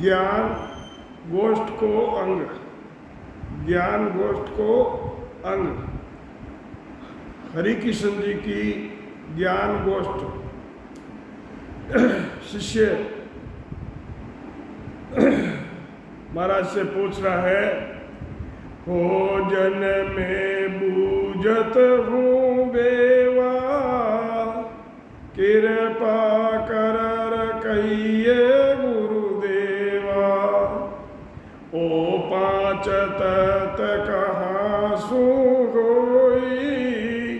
ज्ञान गोष्ठ को अंग, ज्ञान गोष्ठ को अंग। हरि किशन जी की ज्ञान गोष्ठ। शिष्य महाराज से पूछ रहा है, भोजन में बूझत हूँ बेवा, कृपा कर कहिए गुरुदेवा। ओ पांच तत्व कहाँ सु होई,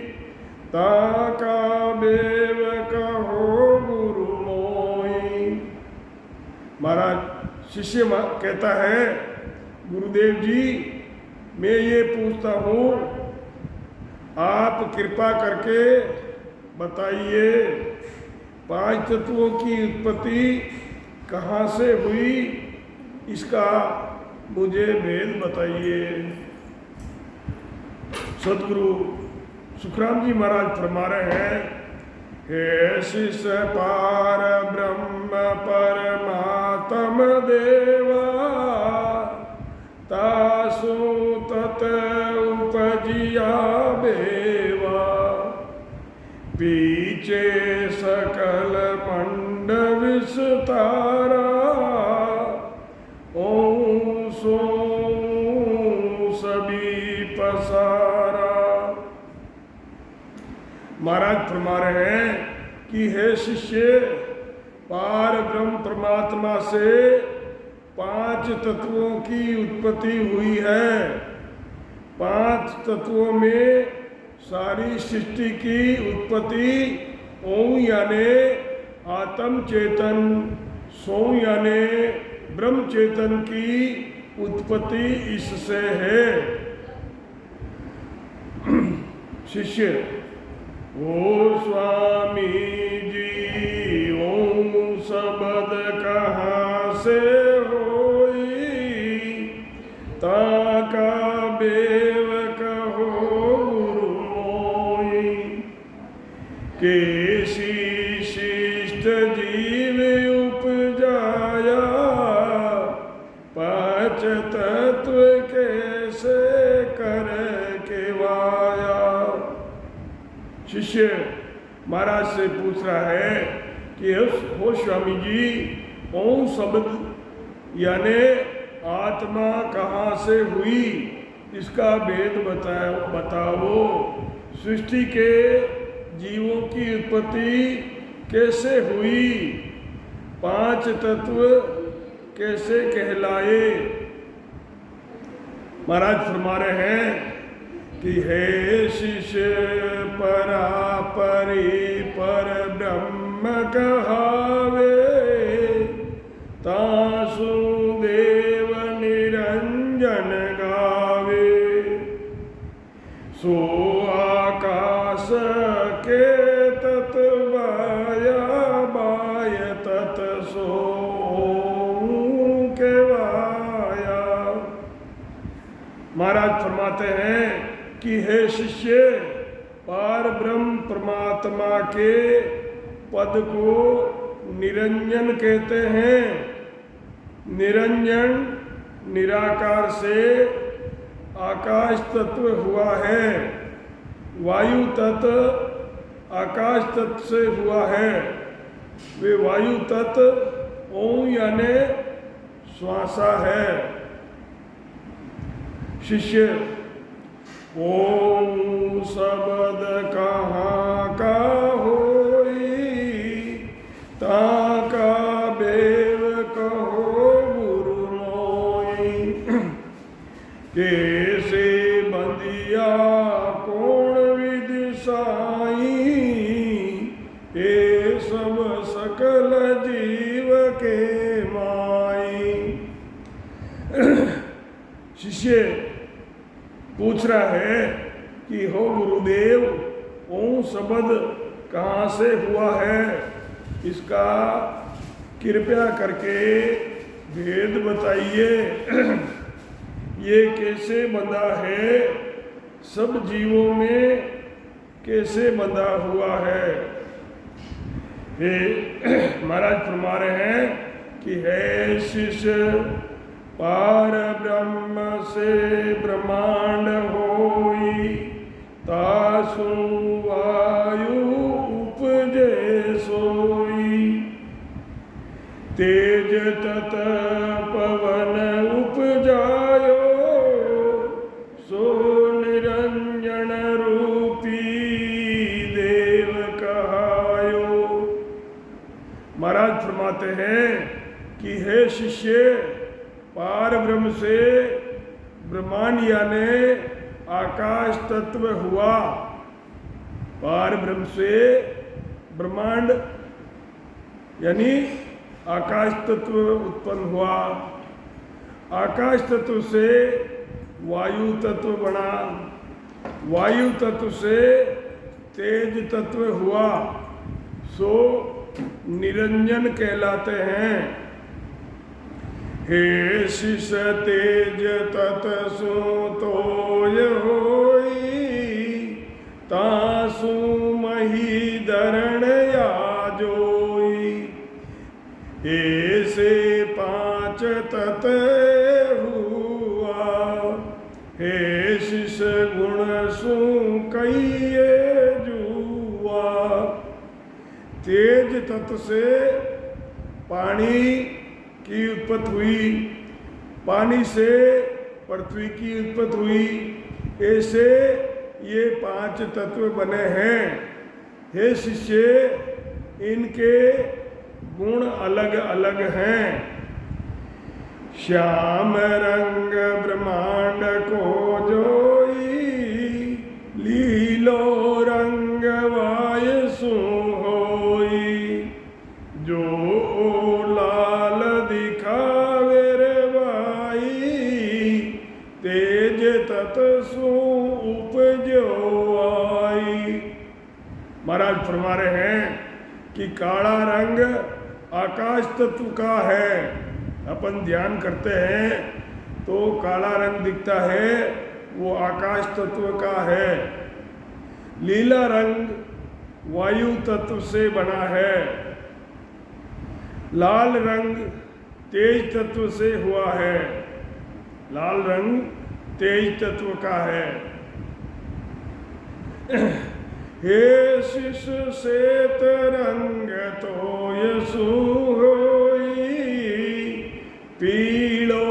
ताका बेव कहो गुरु मोई। महाराज शिष्य कहता है, गुरुदेव जी मैं ये पूछता हूँ, आप कृपा करके बताइए पांच तत्वों की उत्पत्ति कहाँ से हुई, इसका मुझे भेद बताइए। सदगुरु सुखराम जी महाराज फरमा रहे हैं, हे शिष्य पार ब्रह्म परमात्म देवा, तासु तत उपजिया बेवा। पीछे सकल मंड विस्तारा, ओं सो सभी पसारा। महाराज फरमा रहे हैं कि हे शिष्य, पार ब्रह्म परमात्मा से पांच तत्वों की उत्पत्ति हुई है। पांच तत्वों में सारी सृष्टि की उत्पत्ति ओम यानी आत्म चेतन, सोम यानी ब्रह्म चेतन की उत्पत्ति इससे है। शिष्य, ओ स्वामी जी ओम शब्द कहाँ से होई, ताका बेव कहो गुरु मोई। केसी शिष्ट जीव उपजाया, पांच तत्व कैसे कर के वाया। शिष्य महाराज से पूछ रहा है कि हो स्वामी जी, ओम शब्द यानी आत्मा कहाँ से हुई, इसका भेद बताओ। सृष्टि के जीवों की उत्पत्ति कैसे हुई, पांच तत्व कैसे कहलाए। महाराज फरमा रहे हैं कि हे शिष्य परापरि पर ब्रह्म कहावे, तासु देव निरंजन गावे। सो आकाश के तत्वाया बाय तत् सो के वाया। महाराज फरमाते हैं कि हे शिष्य, पार ब्रह्म परमात्मा के पद को निरंजन कहते हैं। निरंजन निराकार से आकाश तत्व हुआ है, वायु तत्व आकाश तत्व से हुआ है। वे वायु तत्व ओम यानी श्वासा है। शिष्य, ओम शब्द कहाँ का होई, ताका बेव कहो गुरु मोई। कैसे बंदिया कोण विधि साई, ये सब सकल जीव के माई। शिष्य पूछ रहा है कि हो गुरुदेव, ओम शब्द कहाँ से हुआ है, इसका कृपया करके भेद बताइए। ये कैसे बंधा है, सब जीवों में कैसे बंधा हुआ है। हे महाराज फरमा रहे हैं कि है शिष्य पार ब्रह्म से ब्रह्मांड होई, तासु वायु उपजे सोई, तेज तत पवन उपजायो, सो निरंजन रूपी देव कहायो। महाराज फरमाते हैं कि हे शिष्य, पार ब्रह्म से ब्रह्मांड यानी आकाश तत्व हुआ। पार ब्रह्म से ब्रह्मांड यानी आकाश तत्व उत्पन्न हुआ। आकाश तत्व से वायु तत्व बना, वायु तत्व से तेज तत्व हुआ, सो निरंजन कहलाते हैं। हे शिष तेज तत सो तोय होई, तासु मही धरण याजोई, ऐसे पांच तत हुआ, हे शिष गुण सु कहिए जुआ। तेज तत्व से पानी की उत्पत्ति हुई, पानी से पृथ्वी की उत्पत्ति हुई, ऐसे ये पांच तत्व बने हैं। हे शिष्य, इनके गुण अलग अलग हैं। श्याम रंग ब्रह्मांड को जोई, लीलो रंग वायसु होई, जो लाल दिखावे रे भाई, तेज तत्सु उपजो आई। महाराज फरमा रहे हैं कि काला रंग आकाश तत्व का है। अपन ध्यान करते हैं तो काला रंग दिखता है, वो आकाश तत्व का है। लीला रंग वायु तत्व से बना है। लाल रंग तेज तत्व से हुआ है। लाल रंग तेज तत्व का है। हे शिष श्वेत रंग तोयसु होई, पीलो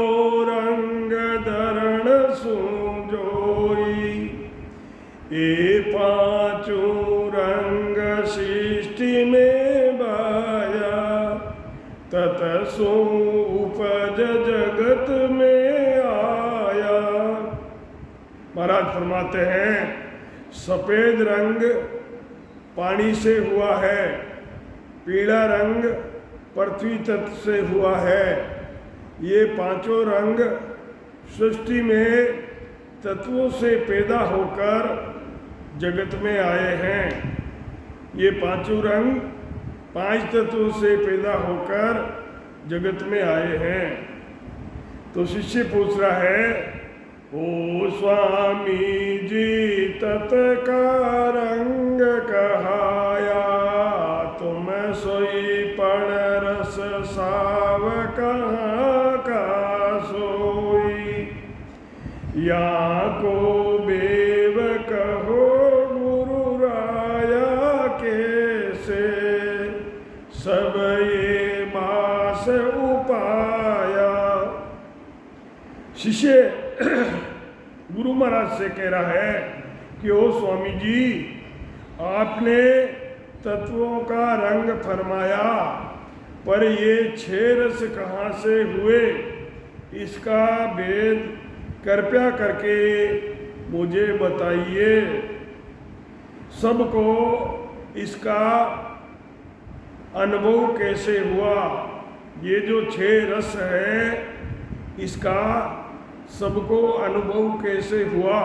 रंग धरण सु जोई, ये पांचों रंग सृष्टि में बाया, ततसु उपज जगत में आया। महाराज फरमाते हैं सफेद रंग पानी से हुआ है, पीला रंग पृथ्वी तत्व से हुआ है। ये पांचों रंग सृष्टि में तत्वों से पैदा होकर जगत में आए हैं। ये पांचों रंग पांच तत्वों से पैदा होकर जगत में आए हैं। तो शिष्य पूछ रहा है, ओ स्वामी जी तत का रंग कहाया, तुम सोई पण रस साव कहाँ का सोई, या को बेव कहो गुरु राया कैसे, सब ये बास उपाया। शिष्य गुरु महाराज से कह रहा है कि ओ स्वामी जी, आपने तत्वों का रंग फरमाया, पर ये छह रस कहाँ से हुए, इसका भेद कृपया करके मुझे बताइए। सबको इसका अनुभव कैसे हुआ, ये जो छह रस है इसका सबको अनुभव कैसे हुआ।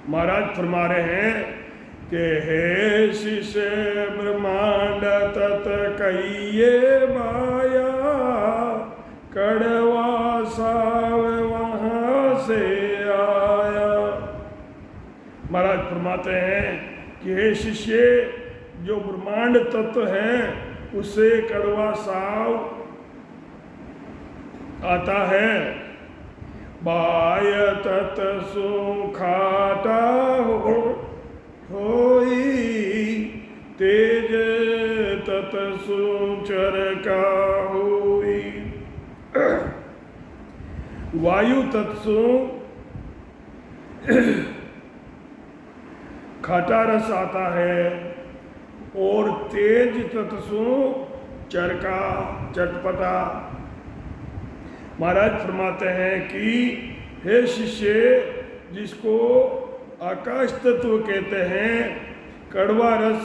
महाराज फरमा रहे हैं कि हे शिष्य ब्रह्मांड तत कहिए माया, कड़वा साव वहाँ से आया। महाराज फरमाते हैं कि हे शिष्य, जो ब्रह्मांड तत्व है उससे कड़वा साव आता है। बाय तत सो खाटा होई, तेज तत सो चरका होई। वायु तत्सो खाटा रस आता है और तेज तत्सो चरका चटपटा। महाराज फरमाते हैं कि हे शिष्य, जिसको आकाश तत्व कहते हैं, कड़वा रस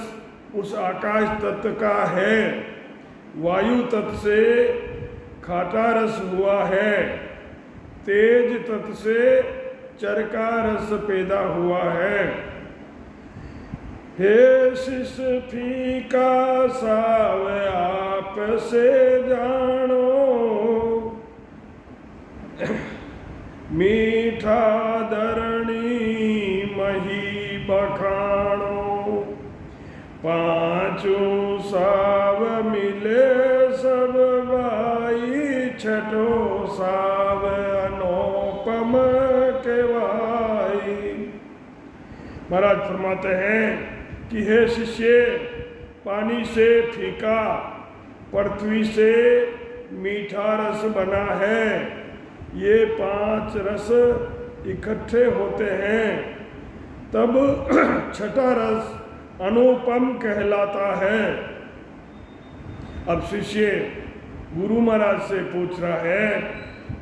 उस आकाश तत्व का है। वायु तत्व से खाटा रस हुआ है, तेज तत्व से चरका रस पैदा हुआ है। हे शिष्य फीका साव आप से जानो, मीठा धरणी मही बखानो। पांचों साव मिले सब भाई, छठो साव अनुपम केवाई। महाराज फरमाते हैं कि हे शिष्य, पानी से फीका, पृथ्वी से मीठा रस बना है। ये 5 रस इकट्ठे होते हैं, तब छठा रस अनुपम कहलाता है। अब शिष्य गुरु महाराज से पूछ रहा है,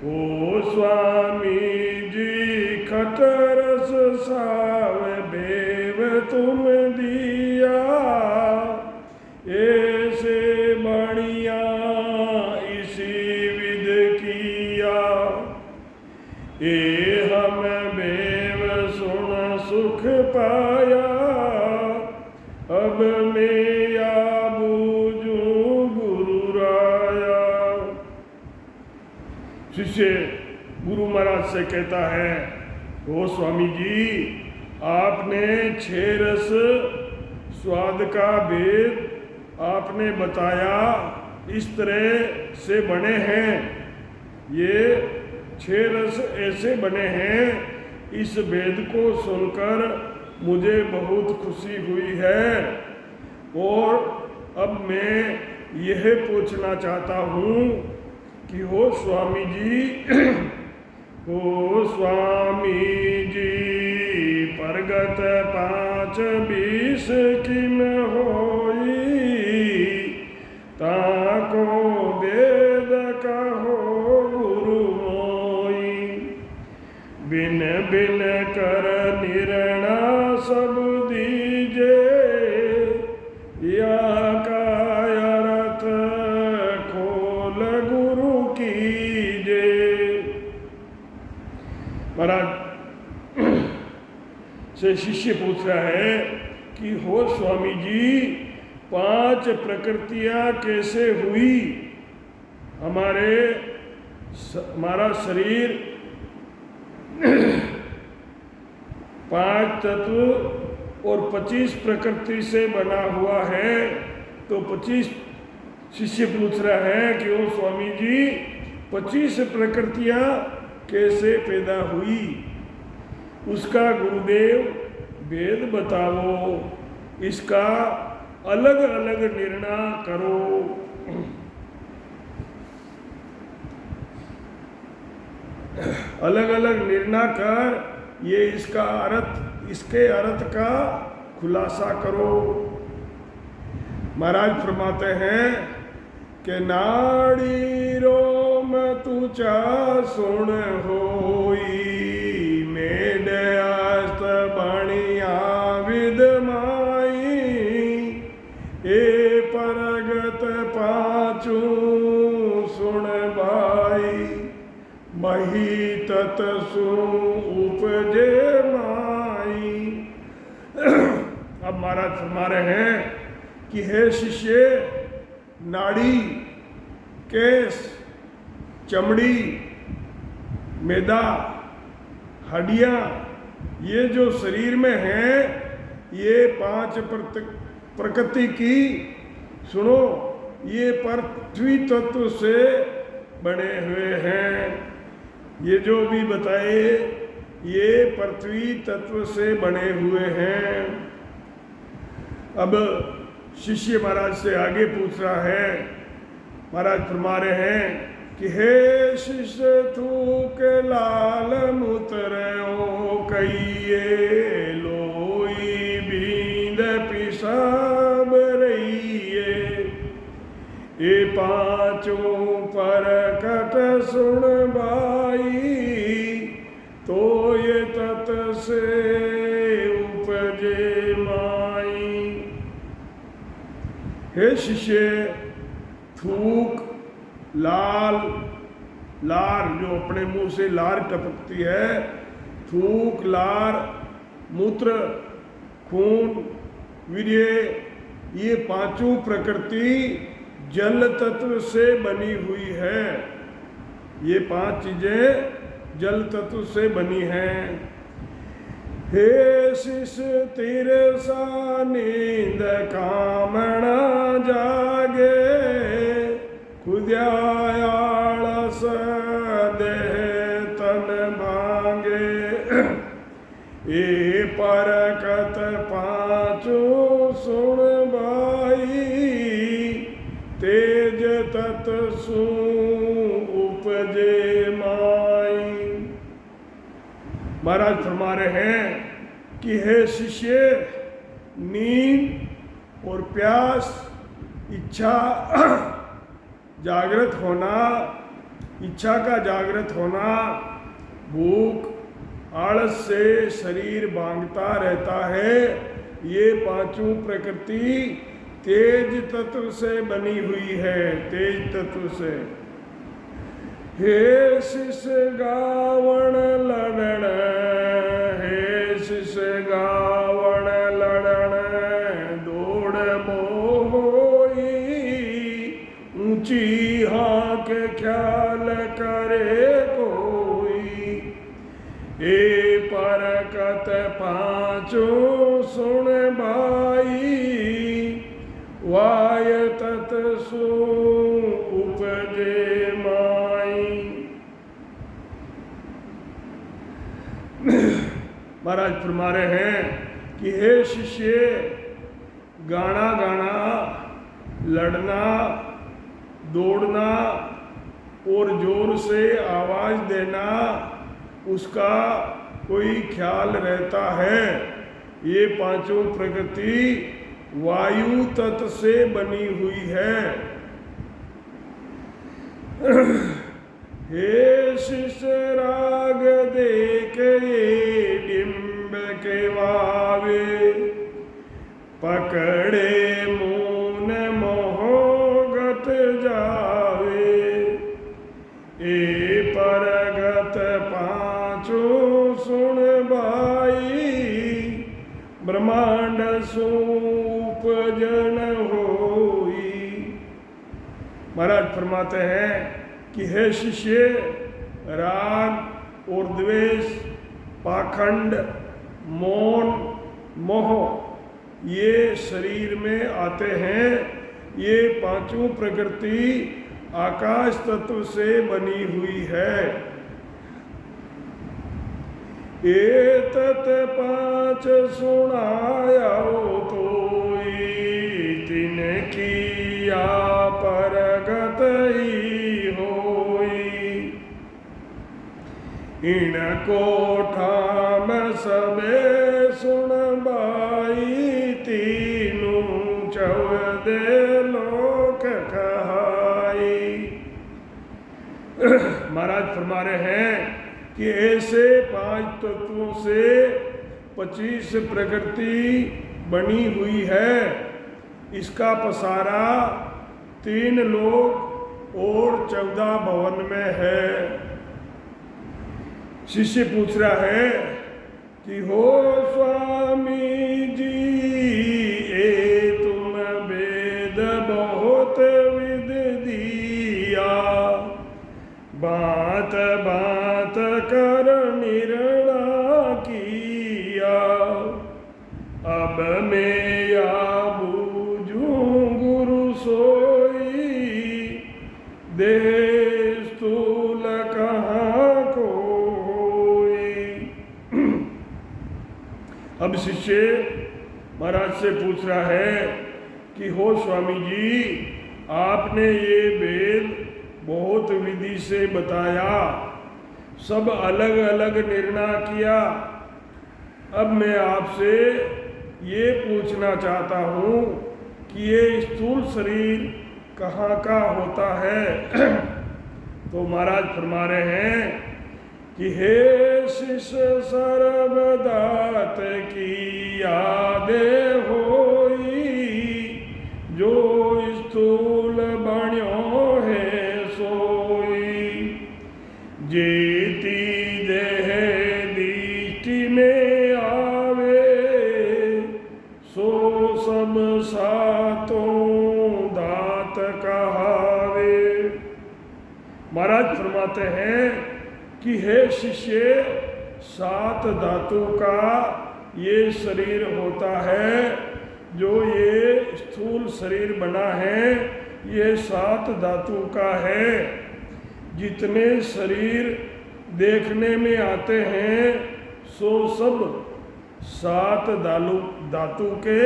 ओ स्वामी जी, खट रस साव बेव तुम दिया, ऐसे बढ़िया इसी विध किया। ए हम बेव सुन सुख पाया, अब मैं या बूझूं गुरु राया। शिष्य गुरु महाराज से कहता है, ओ स्वामी जी, आपने 6 रस स्वाद का भेद आपने बताया, इस तरह से बने हैं। ये 6 रस ऐसे बने हैं, इस भेद को सुनकर मुझे बहुत खुशी हुई है। और अब मैं यह पूछना चाहता हूँ कि हो स्वामी जी, ओ स्वामी जी, परगत 5-20 किम होई, ताको वेद कहो गुरु मोई। बिन बिन कर निर्णा सब दीजे, या का अर्थ खोल गुरु कीजे। महाराज से शिष्य पूछ रहा है कि हो स्वामी जी, 5 प्रकृतियां कैसे हुई? हमारा शरीर 5 तत्व और 25 प्रकृति से बना हुआ है। तो 25 शिष्य पूछ रहा है कि ओ स्वामी जी, 25 प्रकृतियां कैसे पैदा हुई? उसका गुरुदेव भेद बताओ, इसका अलग अलग निर्णय करो। अलग अलग निर्णय कर ये इसके अर्थ का खुलासा करो। महाराज फरमाते हैं कि नाड़ी रोम तुचा सुन होई, मेडयास्त बणिया विदमाई, ए परगत 5 सुन भाई, मही तत सु उपजे माई। अब महाराज फरमा रहे हैं कि हे शिष्य, नाड़ी, केस, चमड़ी, मैदा, हड्डियां, ये जो शरीर में है, ये 5 प्रकृति की सुनो ये पृथ्वी तत्व से बने हुए हैं। ये जो भी बताए ये पृथ्वी तत्व से बने हुए हैं। अब शिष्य महाराज से आगे पूछ रहा है। महाराज फरमा रहे हैं कि हे शिष्य थूक लाल मुतरो कहिए लोई बींद पिसाब रहिए। ये पांचों पर कट सुन बाई तो ये तत से उपजे माई। हे शिष्य थूक लाल लार जो अपने मुंह से लार टपकती है, थूक लार मूत्र खून वीर्य, ये पांचों प्रकृति जल तत्व से बनी हुई है। ये पांच चीजें जल तत्व से बनी हैं। हे शिष तिरसा नींद कामना जागे खुद्यायालस देह तन भांगे। ए परकत पांचों सुन बाई तेज तत सु उपजे माई। महाराज फरमा रहे हैं कि हे शिष्य नींद और प्यास इच्छा जागृत होना, इच्छा का जागृत होना, भूख आलस से शरीर भांगता रहता है, ये पांचों प्रकृति तेज तत्व से बनी हुई है। तेज तत्व से। हे शिष गावण लड़न, हे शिष गावण लड़न दौड़ मोही। ऊंची हाँक ख्याल करे कोई। ए परकत पांचों सुन भाई वाय तत सु उपजे माई। महाराज फरमा रहे हैं कि हे शिष्य गाना गाना, लड़ना, दौड़ना और जोर से आवाज देना उसका कोई ख्याल रहता है। ये पांचों प्रकृति वायु तत्व से बनी हुई है। हे शिष्य राग देख ये डिंब के वावे पकड़े मून मोहगत जावे। ए परगत पांचों सुन बाई ब्रह्मांड सूप जन होई। महाराज फरमाते हैं कि हे शिष्य राग और द्वेष, पाखंड, मौन, मोह ये शरीर में आते हैं। ये पांचों प्रकृति आकाश तत्व से बनी हुई है। ए तत पांच सुनाया तोई तिनकी परगत ही होई। इनको ठाम सबे सुन बाई तीनों चौदह लोक कहाई। महाराज फरमा रहे हैं कि ऐसे पांच तत्वों से 25 प्रकृति बनी हुई है। इसका पसारा 3 लोक और 14 भवन में है। शिष्य पूछ रहा है कि हो स्वामी जी ए तुम वेद बहुत विद दिया। बात बात कर निर्णय किया। अब मैं या बूझूं गुरु सोई देह स्थूल कहाँ कोई। अब शिष्य महाराज से पूछ रहा है कि हो स्वामी जी, आपने ये वेद बहुत विधि से बताया, सब अलग अलग निर्णय किया। अब मैं आपसे ये पूछना चाहता हूँ कि ये स्थूल शरीर कहाँ का होता है। तो महाराज फरमा रहे हैं कि हे शिष्य सर्वदात की यादें होई, जो स्थूल बण्यो है सोई। जेती देह दृष्टि में आवे, सो सब सातों दात कहावे। महाराज फरमाते हैं कि हे शिष्य, 7 धातु का ये शरीर होता है। जो ये स्थूल शरीर बना है, ये 7 धातु का है। जितने शरीर देखने में आते हैं, सो सब 7 धातु के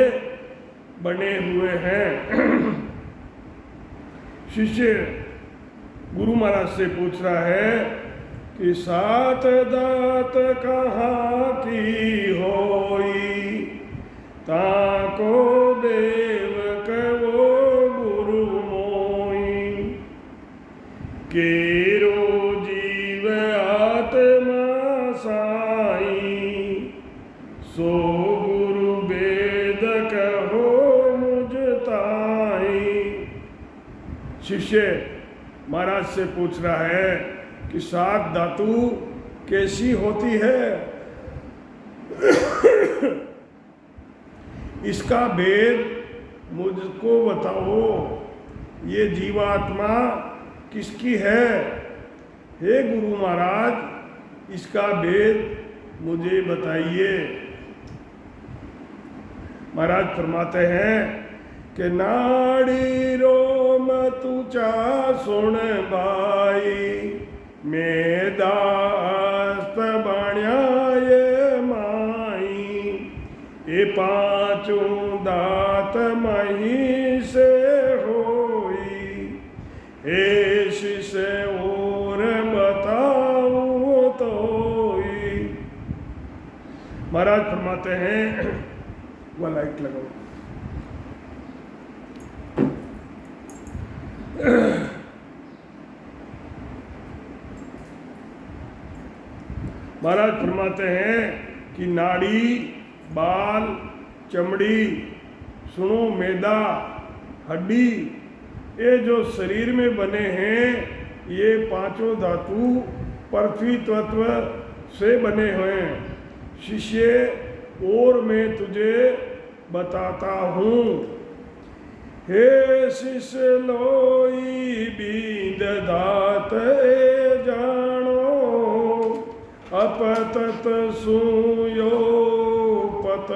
बने हुए हैं। शिष्य गुरु महाराज से पूछ रहा है कि 7 दात कहाँ की होई, ताको देव कवो गुरु मोई। केरो जीव आत्मा साई, सो गुरु वेद कहो मुझ ताई। शिष्य महाराज से पूछ रहा है कि 7 धातु कैसी होती है, इसका भेद मुझको बताओ। ये जीवात्मा किसकी है? हे गुरु महाराज, इसका भेद मुझे बताइए। महाराज फरमाते हैं कि नाड़ी रोम तुचा सुन बाई, मेदास्त बण्या ये माई। ये 5 दात मही से होई, हे शिष्य और बताओ तोई। महाराज फरमाते हैं, वह लाइट लगाओ। महाराज फरमाते हैं कि नाड़ी, बाल, चमड़ी, सुनो, मैदा, हड्डी, ये जो शरीर में बने हैं, ये 5 धातु पृथ्वी तत्व से बने हुए हैं। शिष्य और मैं तुझे बताता हूँ। हे शिष्य लोई बींद दात जानो, अपतत सुयो पत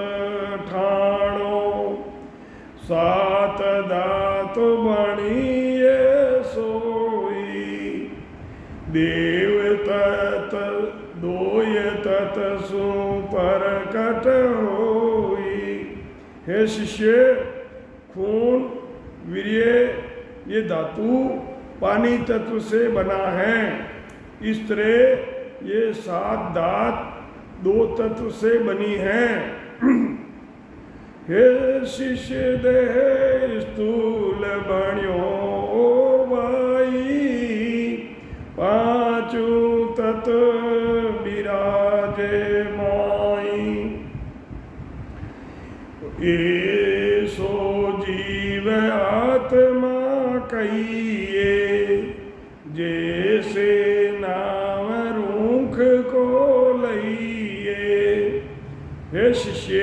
ठाणो। 7 दात बणिये सोई, देव तत दोय तत सु परकट होई। हे शिष्य, खून, वीर्य, ये धातु पानी तत्व से बना है। इस तरह ये 7 दात 2 तत्व से बनी है। हे शिष्य देह स्थूल बण्यो बाई, 5 तत्व विराजे माई। ये सो जीव आत्मा कहिए, जैसे नाम रूख को लइए। हे शिष्य,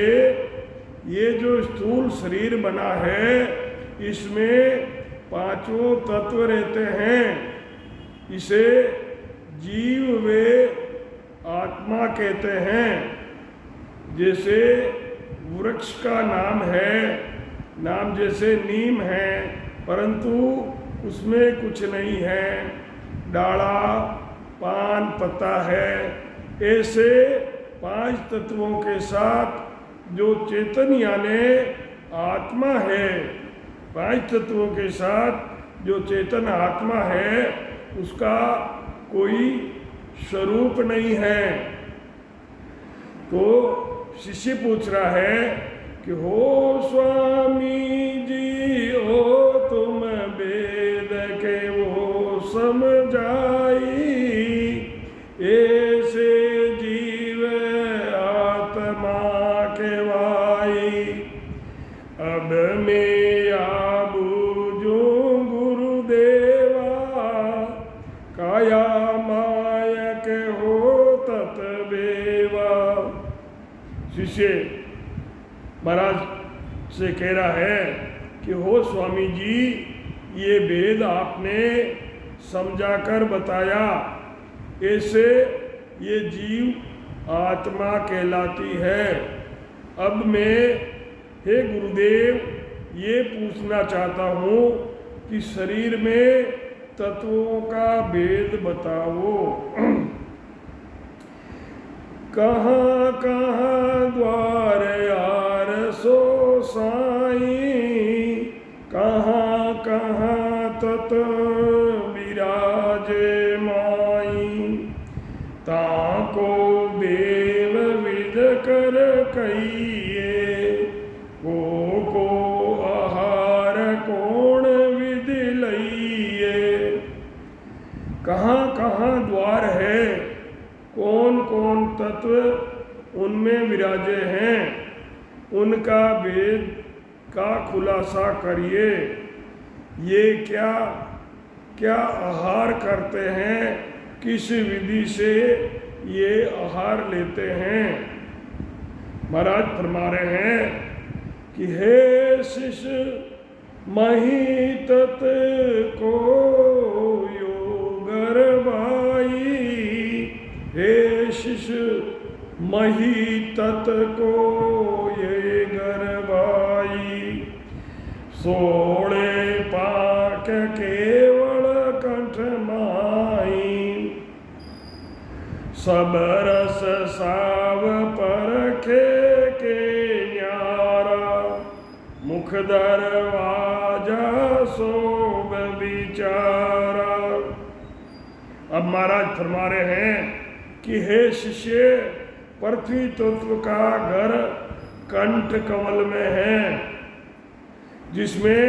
ये जो स्थूल शरीर बना है, इसमें 5 तत्व रहते हैं। इसे जीव वे आत्मा कहते हैं। जैसे वृक्ष का नाम है, नाम जैसे नीम है, परंतु उसमें कुछ नहीं है, डाला पान पत्ता है। ऐसे 5 तत्वों के साथ जो चेतन यानी आत्मा है, 5 तत्वों के साथ जो चेतन आत्मा है, उसका कोई स्वरूप नहीं है। तो शिष्य पूछ रहा है कि हो स्वामी जी, हो तुम वेद के वो समझाई, ऐसे जीव आत्मा के वाई। अब मैं आबूझू गुरुदेवा, काया मायक हो तत्वेवा। शिष्य महाराज से कह रहा है कि हो स्वामी जी, ये वेद आपने समझा कर बताया, ऐसे ये जीव आत्मा कहलाती है। अब मैं हे गुरुदेव ये पूछना चाहता हूँ कि शरीर में तत्वों का भेद बताओ। कहाँ कहाँ द्वार यार सो साई, कहाँ कहाँ तत विराजे माई। ताको देव विद कर कहिए, को आहार कौन विद लइए। कहाँ कहाँ द्वार है, कौन कौन तत्व उनमें विराजे हैं, उनका भेद का खुलासा करिए। ये क्या क्या आहार करते हैं, किस विधि से ये आहार लेते हैं। महाराज फरमा रहे हैं कि हे शिष्य, मही तत् को योगर भाई। हे शिष्य, मही तत् को ये गरबाई। सोड़े पाक केवल कंठ माई, सब रस साव परखे के न्यारा। मुख दरवाजा सोब विचारा। अब महाराज फरमा रहे हैं कि हे शिष्य, पृथ्वी तत्व का घर कंठ कमल में है, जिसमें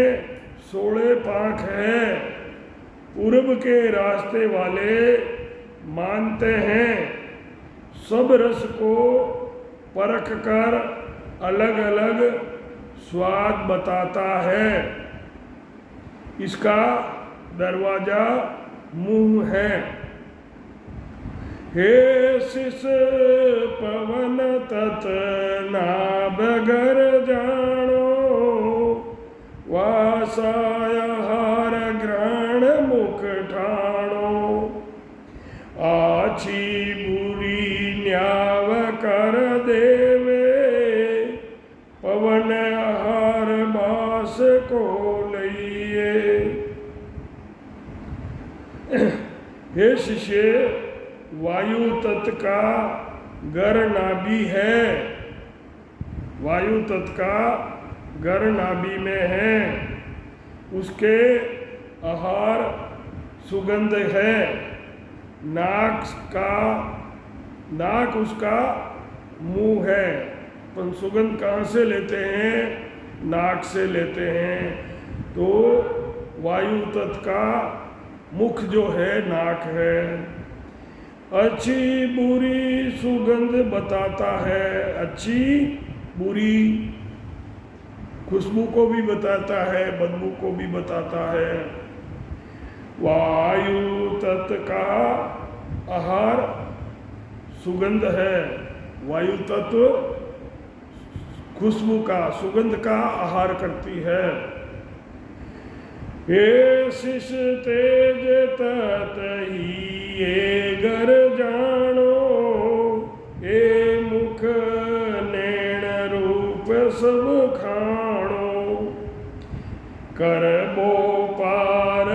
16 पांख है। पूर्व के रास्ते वाले मानते हैं, सब रस को परख कर अलग अलग स्वाद बताता है। इसका दरवाजा मुंह है। हे शिष पवन तत नाभगर जानो, वासायहार ग्रहण मुख ठाणो। आछी बुरी न्याव कर देवे, पवन आहार बास को लइए। हे शिष्य, वायु तत्व का गर नाभि है। वायु तत्व का गर नाभि में है। उसके आहार सुगंध है। नाक उसका मुंह है। पर सुगंध कहाँ से लेते हैं? नाक से लेते हैं। तो वायु तत्व का मुख जो है नाक है। अच्छी बुरी सुगंध बताता है। अच्छी बुरी खुशबू को भी बताता है, बदबू को भी बताता है। वायु तत्व का आहार सुगंध है। वायु तत्व खुशबू का, सुगंध का आहार करती है। हे शिष तेज तत ही ये गर जानो, ए मुख नैण रूप सब खाणो। करबो पार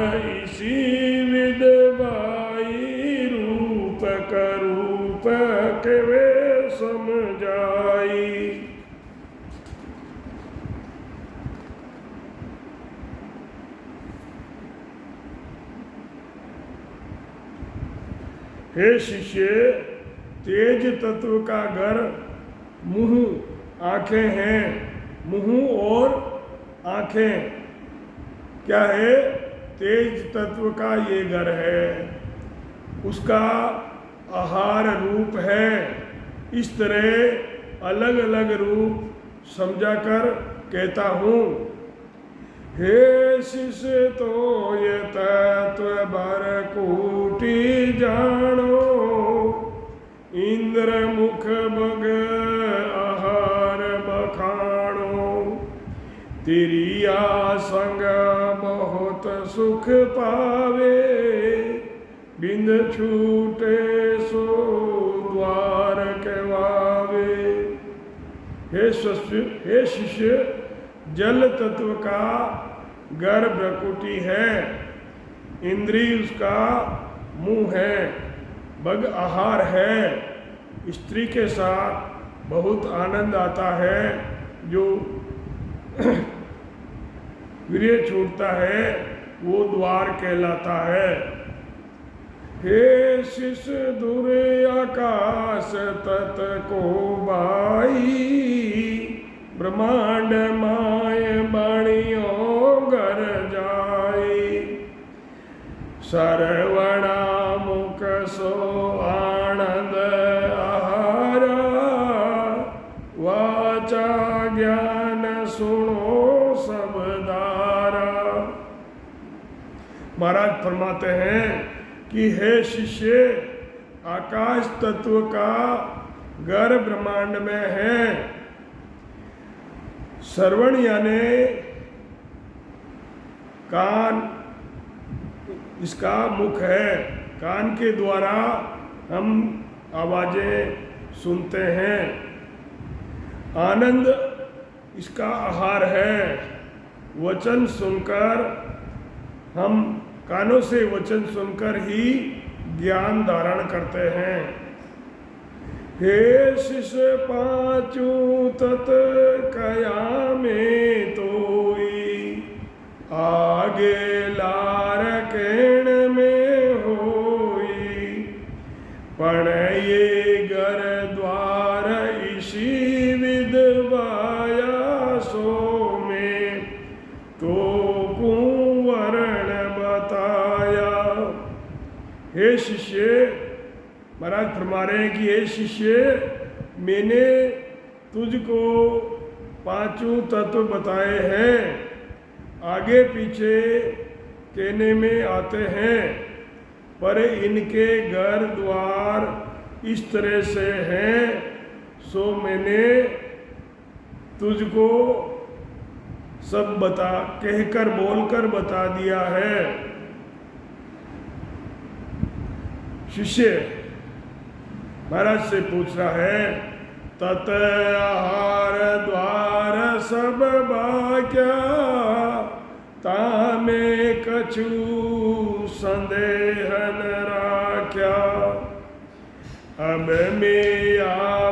हे शिष्य, तेज तत्व का घर मुंह आंखें हैं। मुंह और आंखें क्या है? तेज तत्व का ये घर है, उसका आहार रूप है। इस तरह अलग अलग रूप समझाकर कहता हूँ। हे शिष्य, तो ये तत्व भर कूटी जानो, इंद्र मुख बग आहार बखानो। तिरिया संग बहुत सुख पावे, बिंद छूटे सो द्वार कहवावे। हे शिष्य, जल तत्व का घर भ्रकुटी है, इंद्रिय उसका मुंह है, बग आहार है। स्त्री के साथ बहुत आनंद आता है, जो वीर्य छूटता है वो द्वार कहलाता है। हे शिष्य, दूर आकाश तत को बाई, ब्रह्मांड माय बाणियों घर जाई। सरवणा मुख सो आनंद आहारा, वाचा ज्ञान सुनो सब दारा। महाराज फरमाते हैं कि हे शिष्य, आकाश तत्व का घर ब्रह्मांड में है। श्रवण यानी कान इसका मुख है, कान के द्वारा हम आवाजें सुनते हैं। आनंद इसका आहार है, वचन सुनकर हम कानों से वचन सुनकर ही ज्ञान धारण करते हैं। हे शिष्य, पांचों तत् कया में तोई, आगे लार केण में होई। पण ये घर द्वार इसी विधवाया, सो में तो कुंवरण बताया। हे शिष्य, महाराज फरमा रहे हैं कि हे शिष्य, मैंने तुझको पांचों तत्व बताए हैं, आगे पीछे कहने में आते हैं, पर इनके घर द्वार इस तरह से हैं, सो मैंने तुझको सब कहकर बोलकर बता दिया है। शिष्य महाराज से पूछ रहा है, तत आहार द्वार सब बाक्या, तामे कछु संदेहन राख्या। अब मैं आ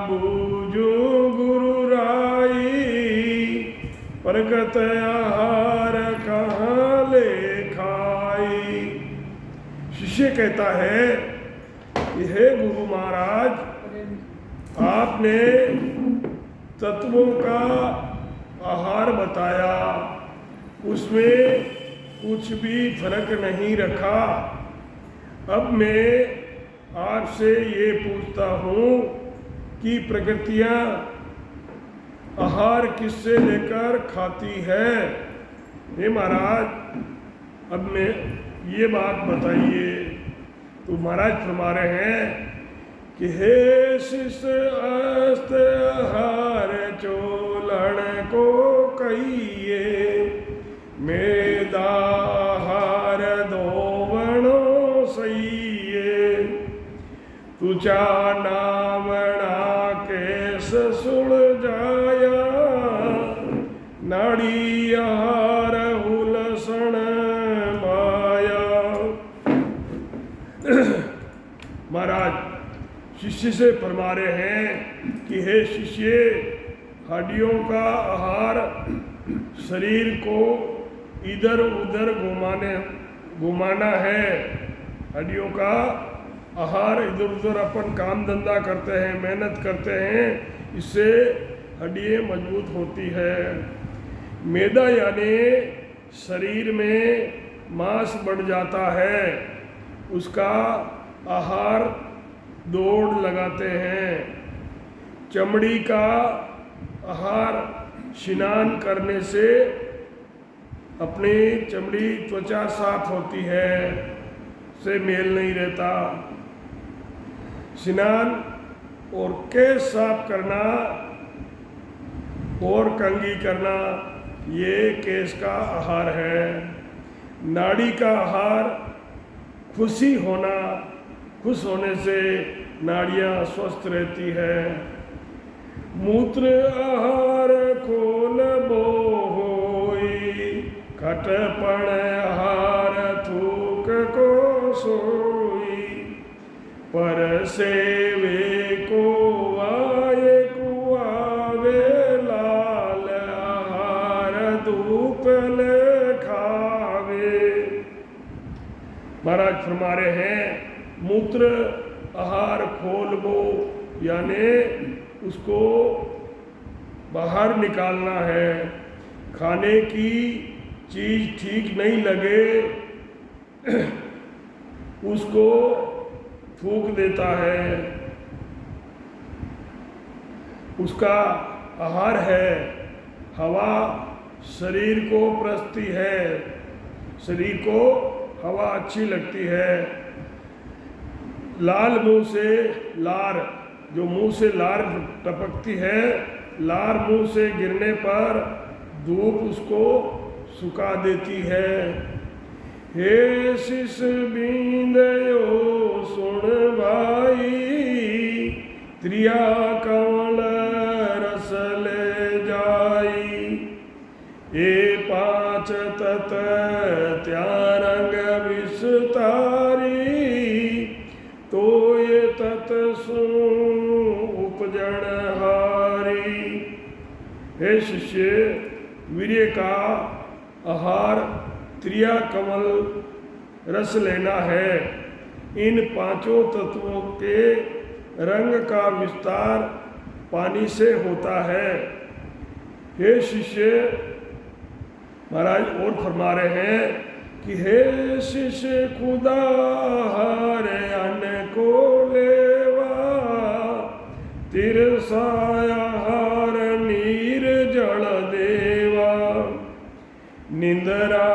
बूझू गुरु राई, प्रगत आहार कहाँ ले खाई। शिष्य कहता है कि हे गुरु महाराज, आपने तत्वों का आहार बताया, उसमें कुछ भी फर्क नहीं रखा। अब मैं आपसे ये पूछता हूँ कि प्रकृतियाँ आहार किससे लेकर खाती है? हे महाराज, अब मैं ये बात बताइए। तो महाराज फरमा रहे हैं कि हे शिष्य, अस्त आहार चोलन को कहिए, मेदाहार दोवणो सहिए। तुझा नावणा केस सुल जाया, नाड़ी आहार हुलसण माया। महाराज शिष्य से फरमा रहे हैं कि हे शिष्य, हड्डियों का आहार शरीर को इधर उधर घुमाना है। हड्डियों का आहार इधर उधर अपन काम धंधा करते हैं, मेहनत करते हैं, इससे हड्डियाँ मजबूत होती है। मैदा यानी शरीर में मांस बढ़ जाता है, उसका आहार दौड़ लगाते हैं। चमड़ी का आहार स्नान करने से अपनी चमड़ी त्वचा साफ होती है, से मेल नहीं रहता। स्नान और केश साफ करना और कंघी करना, ये केश का आहार है। नाड़ी का आहार खुशी होना, खुश होने से नाड़ियाँ स्वस्थ रहती है। मूत्र आहार खोल बो होई, खटपण आहार थूक को सोई, पर सेवे को आए कुआवे लाल, आहार धूप ले खावे। महाराज फरमा रहे हैं मूत्र आहार खोलबो यानी उसको बाहर निकालना है। खाने की चीज़ ठीक नहीं लगे उसको फूंक देता है, उसका आहार है। हवा शरीर को प्रसती है, शरीर को हवा अच्छी लगती है। लाल मुंह से लार, जो मुंह से लार टपकती है, लार मुंह से गिरने पर धूप उसको सुखा देती है। हे शिष बींदयो सुन भाई, त्रिया कमल रस ले जाई, ए पांच तत त्यारंग विस्तारी, तो ये तत सु उपजन हारी। हे शिष्य, वीर्य का आहार त्रिया कमल रस लेना है। इन पांचों तत्वों के रंग का विस्तार पानी से होता है। हे शिष्य, महाराज और फरमा रहे हैं कि हे शिष्य खुदा हर अन्न को लेवा, तिरसाया हर नीर जल देवा, निंदरा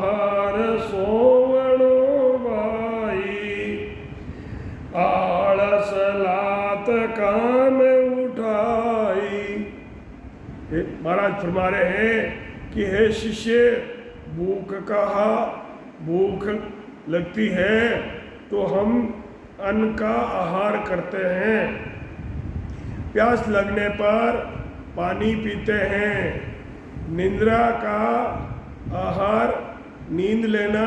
हर सोवणो भाई, आलस लात काम उठाई। महाराज फरमा रहे हैं कि हे शिष्य, भूख कहा, भूख लगती है तो हम अन्न का आहार करते हैं, प्यास लगने पर पानी पीते हैं। निंद्रा का आहार नींद लेना,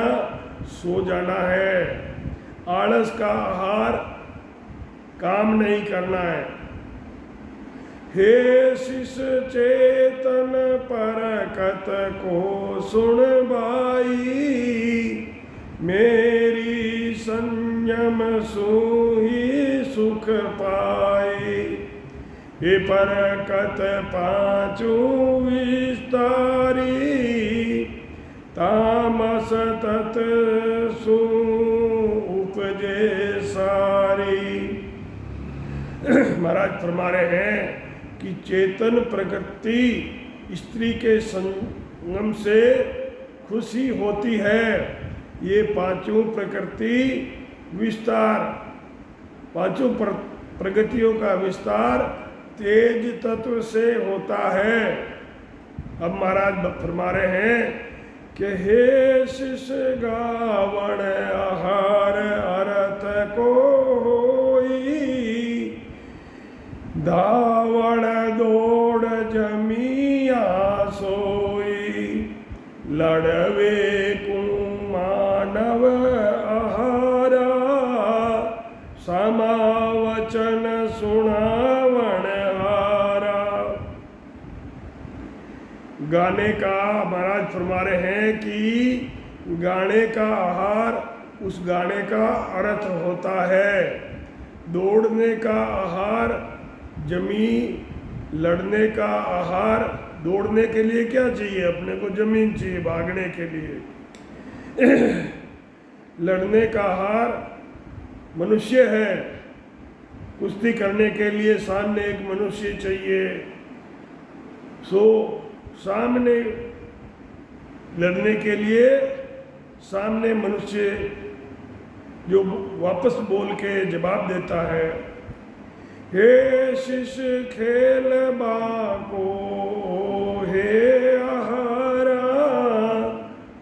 सो जाना है। आलस का आहार काम नहीं करना है। हे शिष चेतन परकत को सुन भाई, मेरी संयम सुही सुख पाई, हे परकत पांचू विस्तारी, तामस तत सु उपजे सारी। महाराज फरमा रहे हैं कि चेतन प्रकृति स्त्री के संगम से खुशी होती है। ये पांचों प्रकृति विस्तार, पांचों प्रगतियों का विस्तार तेज तत्व से होता है। अब महाराज फरमा रहे हैं कि हे शिष गावण आहार अर्थ को होई, धावण दौड़ जमिया सोई, लड़वे को मानव आहारा, समावचन सुनावण हारा। गाने का महाराज फरमा रहे हैं कि गाने का आहार उस गाने का अर्थ होता है। दौड़ने का आहार जमी, लड़ने का आहार, दौड़ने के लिए क्या चाहिए? अपने को जमीन चाहिए भागने के लिए। लड़ने का आहार मनुष्य है, कुश्ती करने के लिए सामने एक मनुष्य चाहिए। सो सामने लड़ने के लिए सामने मनुष्य जो वापस बोल के जवाब देता है, हे शिष खेल बाको हे आहारा,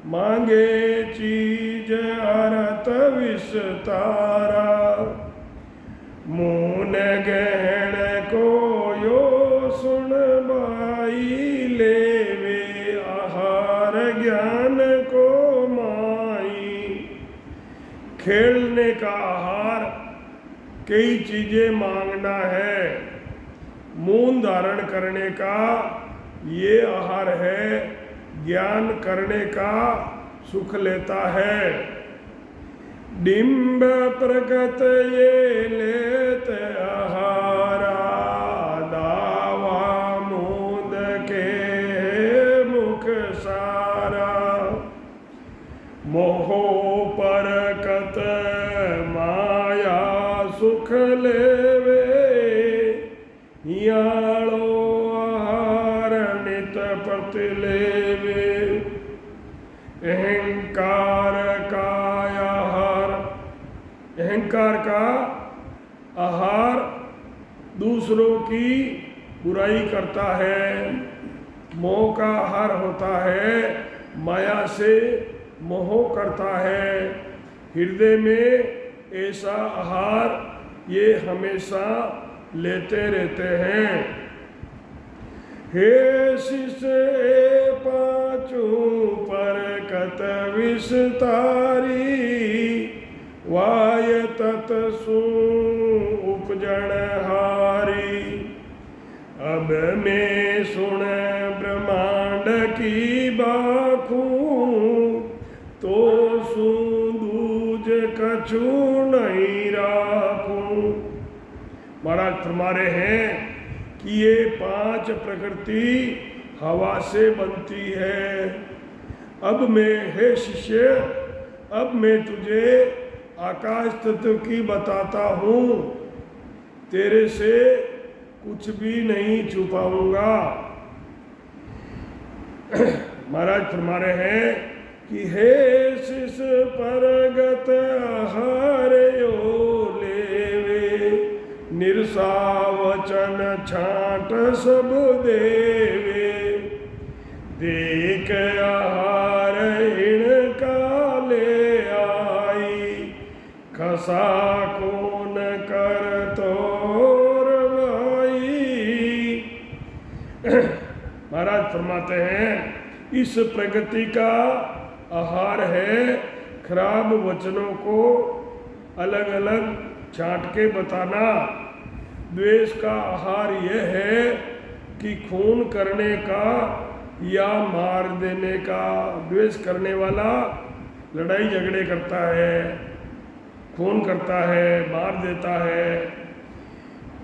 मांगे चीज अरत विस्तारा, मून गहन को यो सुन बाई, लेवे आहार ज्ञान को माई। खेलने का आहार कई चीजें मांगना है, मून धारण करने का ये आहार है, ज्ञान करने का सुख लेता है। डिंब प्रगत ये लेत आहारा, दावा मूद के मुख सारा, मोहो परकत माया सुख लेवे, यालो आहार नित प्रति लेवे। अहंकार का आहार, अहंकार का आहार दूसरों की बुराई करता है। मोह का आहार होता है, माया से मोह करता है। हृदय में ऐसा आहार ये हमेशा लेते रहते हैं। हे शिष पाचू पर कत विस्तारी, वाय तत सु उपजन हारी। अब मैं सुन ब्रह्मांड की बाखू, तो सु दूज कछु नहीं राखूं। महाराज फरमा रहे हैं कि ये पांच प्रकृति हवा से बनती है। अब मैं, हे शिष्य, अब मैं तुझे आकाश तत्व की बताता हूँ, तेरे से कुछ भी नहीं छुपाऊंगा। महाराज फरमा रहे हैं कि हे शिष परगत आहार यो लेवे, निरसावचन छाट सब देवे, देख आहार इनका ले आई, खसा कौन कर तोर भाई। महाराज फरमाते हैं इस प्रगति का आहार है खराब वचनों को अलग अलग छांट के बताना। द्वेष का आहार यह है कि खून करने का या मार देने का। द्वेष करने वाला लड़ाई झगड़े करता है, खून करता है, मार देता है।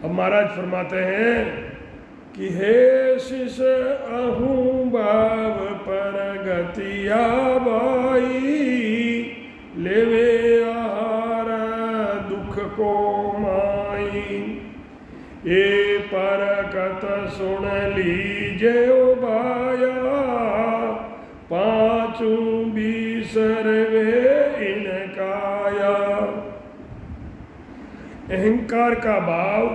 अब महाराज फरमाते हैं कि हे शिष अहूँ भाव पर गतिया बाई, लेवे आहार दुख को माई। ये परकत सुन लीजे ओ भाया, पांचू बिसरवे इनकाया। अहंकार का भाव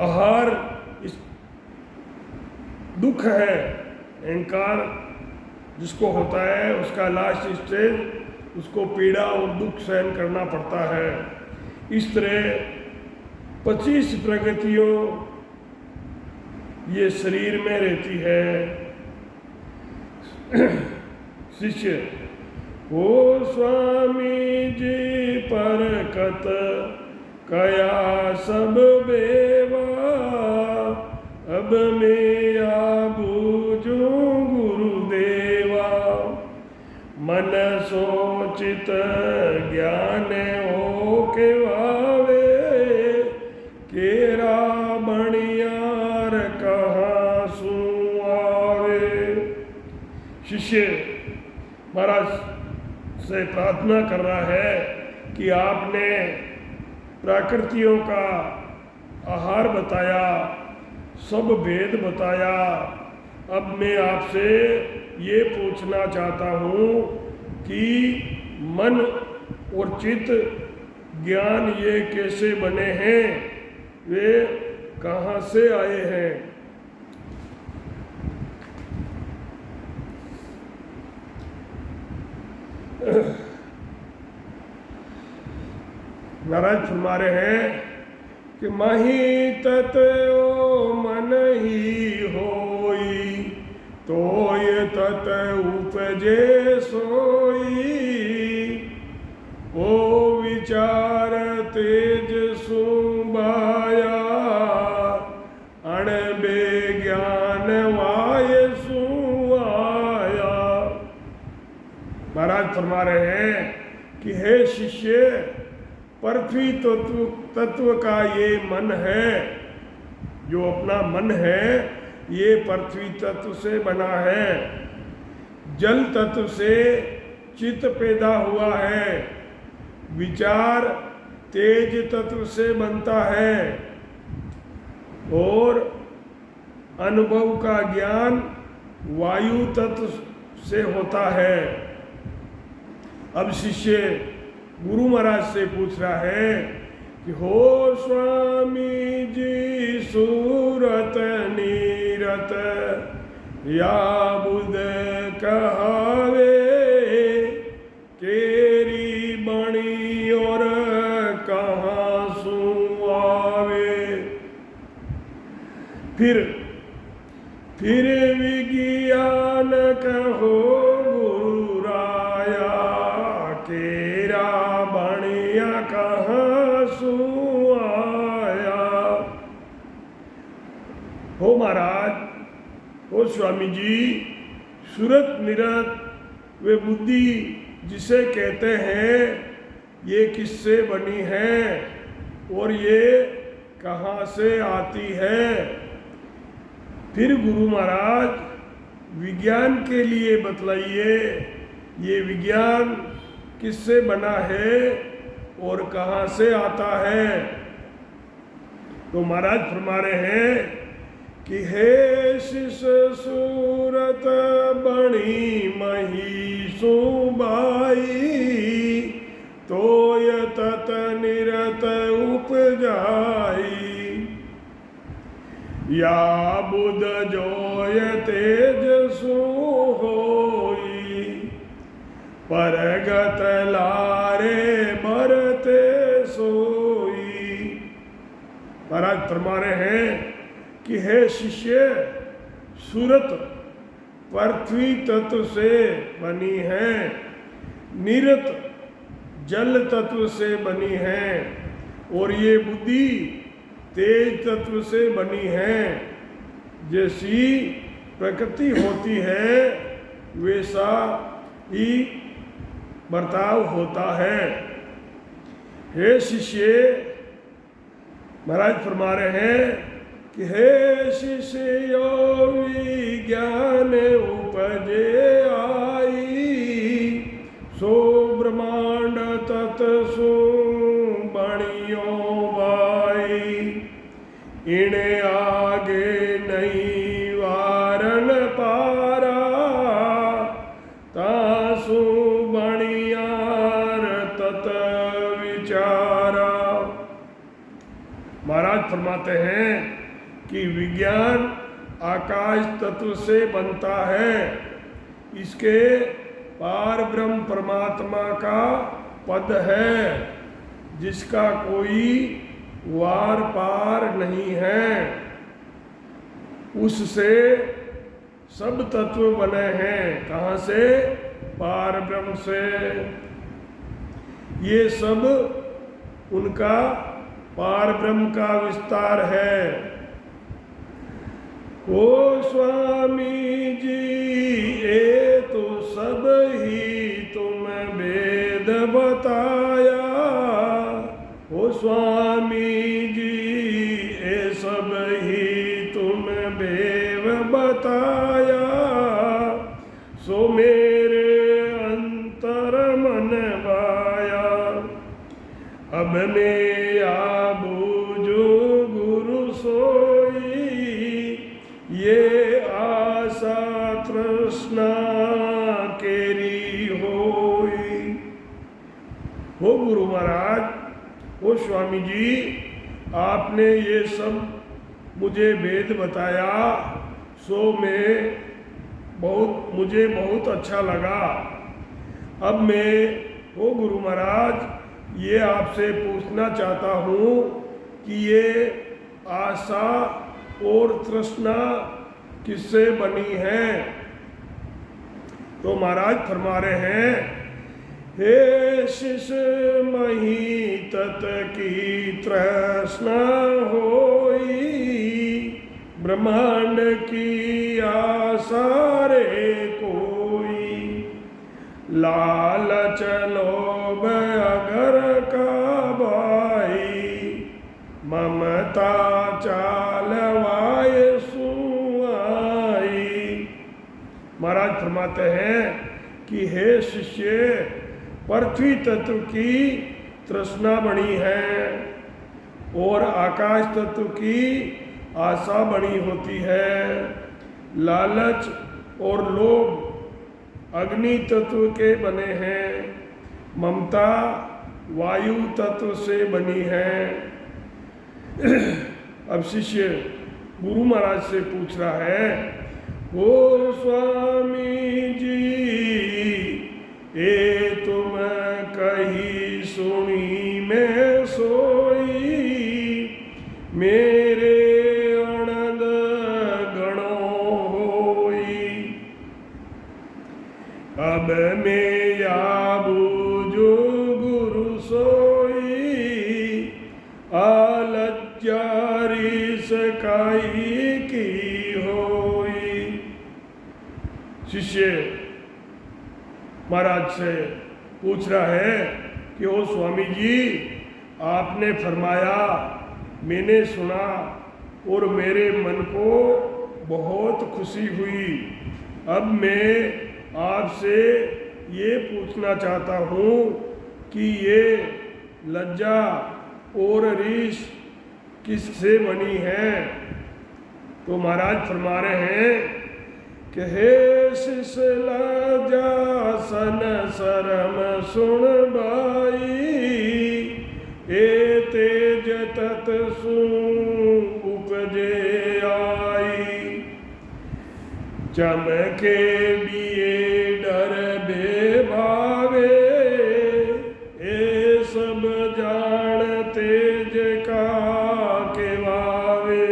आहार इस दुख है। अहंकार जिसको होता है उसका लास्ट स्टेज उसको पीड़ा और दुख सहन करना पड़ता है। इस तरह 25 प्रगतियों ये शरीर में रहती है। शिष्य ओ स्वामी जी परकत कया सब बेवा, अब मैं बूझूं गुरुदेवा। मन सोचित ज्ञान हो के वावे, केरा बणियार कहाँ सू आवे। शिष्य महाराज से प्रार्थना कर रहा है कि आपने प्रकृतियों का आहार बताया, सब भेद बताया। अब मैं आपसे ये पूछना चाहता हूँ कि मन और चित्त ज्ञान ये कैसे बने हैं, वे कहाँ से आए हैं। महाराज फरमा रहे हैं कि मही तत्व मन ही होई, तो ये तत उपजे सोई। ओ विचार तेज सुबाया, अणबे ज्ञान वाय सुआया। महाराज फरमा रहे हैं कि हे शिष्य, पृथ्वी तत्व का ये मन है, जो अपना मन है, ये पृथ्वी तत्व से बना है। जल तत्व से चित्त पैदा हुआ है। विचार तेज तत्व से बनता है और अनुभव का ज्ञान वायु तत्व से होता है। अब शिष्य गुरु महाराज से पूछ रहा है कि हो स्वामी जी सूरत नीरत, या बुध कहावे, केरी बणी और कहाँ सुआवे। फिर विज्ञान कहो गुरुराया, केरा बणिया कहाँ सुआया। हो महाराज, हो स्वामी जी, सूरत निरत वे बुद्धि जिसे कहते हैं, ये किससे बनी है और ये कहाँ से आती है। फिर गुरु महाराज विज्ञान के लिए बतलाइए, ये विज्ञान किससे बना है और कहाँ से आता है। तो महाराज फरमा रहे हैं कि हे शिष सूरत बणी मही सुबाई, तो य तत निरत उपजाई। या बुध जोय तेज सु होई, परगत लारे बरते सोई। महाराज फरमा रहे हैं कि हे शिष्य, सूरत पृथ्वी तत्व से बनी है, निरत जल तत्व से बनी है, और ये बुद्धि तेज तत्व से बनी है। जैसी प्रकृति होती है वैसा ही बर्ताव होता है। हे शिष्य, महाराज फरमा रहे हैं कि हे शिष्य, यो विज्ञान उपजे आई, सो ब्रह्मांड तत्सु बणियो बाई। इणे आगे नहीं वारन पारा, तासु बणियार तत विचारा। महाराज फरमाते हैं कि विज्ञान आकाश तत्व से बनता है। इसके पार ब्रह्म परमात्मा का पद है, जिसका कोई वार पार नहीं है। उससे सब तत्व बने हैं। कहाँ से? पार ब्रह्म से। ये सब उनका पार ब्रह्म का विस्तार है। ओ स्वामी जी, ये तो सब ही तुम वेद बताया, ओ स्वामी जी ये सब ही तुम वेद बताया, सो मेरे अंतर मन वाया। अब मैं बूझू गुरु सोई, ये आशा तृष्णा केरी होई। हो गुरु महाराज, हो स्वामी जी, आपने ये सब मुझे वेद बताया, सो मुझे बहुत अच्छा लगा। अब मैं हो गुरु महाराज ये आपसे पूछना चाहता हूँ कि ये आशा और तृष्णा किससे बनी है? तो महाराज फरमा रहे हैं, हे शिष्य मही तत की तृष्णा होई, ब्रह्मांड की आशा रे कोई, लालच लोभ अगर काबाई, ममता चालवाए सुआई। महाराज फरमाते हैं कि हे शिष्य, पृथ्वी तत्व की तृष्णा बनी है और आकाश तत्व की आशा बनी होती है। लालच और लोभ अग्नि तत्व के बने हैं, ममता वायु तत्व से बनी है। अब शिष्य गुरु महाराज से पूछ रहा है, ओ स्वामी जी ये तुम कही सुनी मैं सोई, मेरे अनंद गणों होई। अब मैं बूझू गुरु सोई, आलज्जारी सकाई की होई। शिष्य महाराज से पूछ रहा है कि ओ स्वामी जी, आपने फरमाया, मैंने सुना और मेरे मन को बहुत खुशी हुई। अब मैं आपसे ये पूछना चाहता हूँ कि ये लज्जा और रीस किससे बनी है? तो महाराज फरमा रहे हैं कि हे शिष लज्जा सन शरम सुन बाई, ए तेज तत सु उपजे आई, चमके बिये डर बेभावे, ए सब जान तेज का केवावे।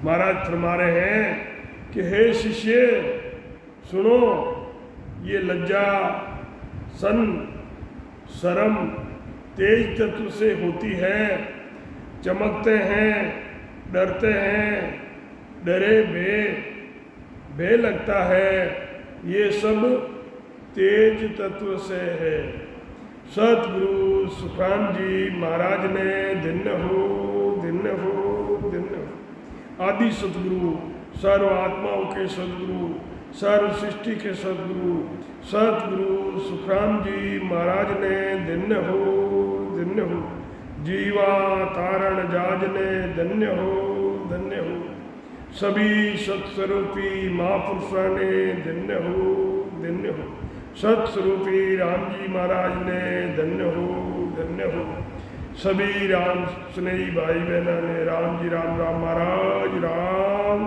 महाराज फरमा रहे हैं कि हे शिष्य सुनो, ये लज्जा सन शर्म तेज तत्व से होती है, चमकते हैं, डरते हैं, डरे भय लगता है, ये सब तेज तत्व से है। सतगुरु सुखराम जी महाराज ने धन्य हो आदि सतगुरु, सर्व आत्माओं के सदगुरु, सर्व सृष्टि के सदगुरु सतगुरु सुखराम जी महाराज ने धन्य हो, जीवा तारण जाज ने धन्य हो, सभी सत्स्वरूपी महापुरुषों ने धन्य हो, सत्स्वरूपी राम जी महाराज ने धन्य हो, सभी राम स्नेही भाई बहना ने राम जी राम महाराज राम।